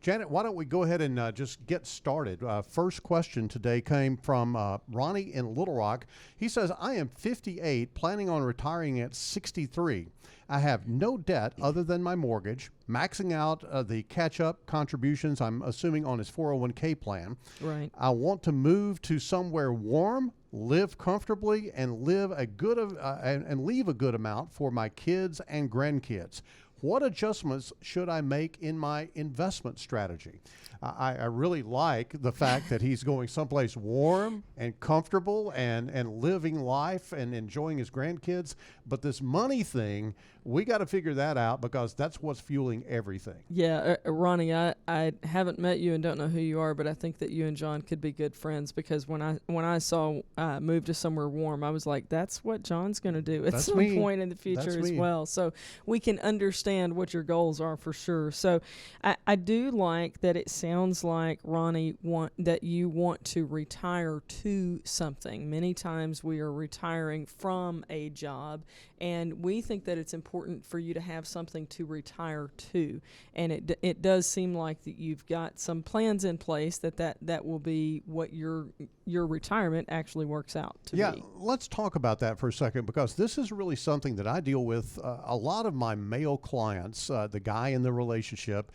Janet, why don't we go ahead and just get started? First question today came from Ronnie in Little Rock. He says, I am 58, planning on retiring at 63. I have no debt other than my mortgage, maxing out the catch-up contributions, I'm assuming, on his 401k plan. Right. I want to move to somewhere warm, live comfortably, and live a good and leave a good amount for my kids and grandkids. What adjustments should I make in my investment strategy? I really like the fact that he's going someplace warm and comfortable and living life and enjoying his grandkids. But this money thing, we got to figure that out because that's what's fueling everything. Yeah, Ronnie, I haven't met you and don't know who you are, but I think that you and John could be good friends because when I saw move to somewhere warm, I was like, that's what John's going to do at some point in the future as well. So we can understand what your goals are for sure. So I do like that it sounds like, Ronnie, that you want to retire to something. Many times we are retiring from a job, and we think that it's important for you to have something to retire to. And it does seem like that you've got some plans in place that will be what your retirement actually works out to be. Yeah, let's talk about that for a second because this is really something that I deal with a lot of my male clients, the guy in the relationship.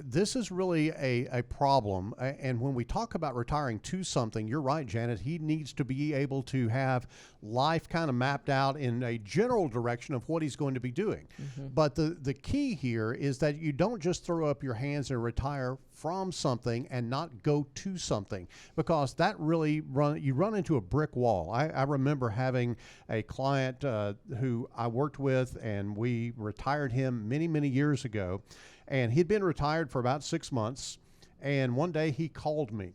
This is really a problem. And when we talk about retiring to something, you're right, Janet, he needs to be able to have life kind of mapped out in a general direction of what he's going to be doing. Mm-hmm. But the key here is that you don't just throw up your hands and retire from something and not go to something, because that really you run into a brick wall. I remember having a client who I worked with, and we retired him many years ago, and he'd been retired for about 6 months, and one day he called me.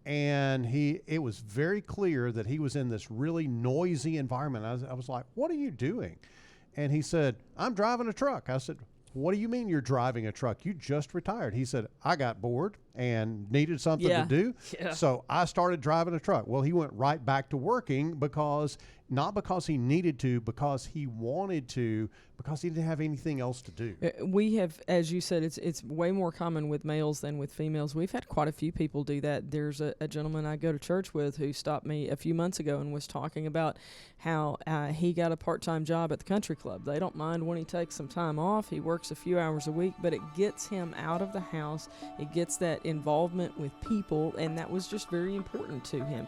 And it was very clear that he was in this really noisy environment. I was like, what are you doing? And he said, I'm driving a truck. I said, what do you mean you're driving a truck? You just retired. He said, I got bored and needed something to do. Yeah. So I started driving a truck. Well, he went right back to working not because he needed to, because he wanted to, because he didn't have anything else to do. We have, as you said, it's way more common with males than with females. We've had quite a few people do that. There's a gentleman I go to church with who stopped me a few months ago and was talking about how he got a part-time job at the country club. They don't mind when he takes some time off. He works a few hours a week, but it gets him out of the house. It gets that involvement with people, and that was just very important to him.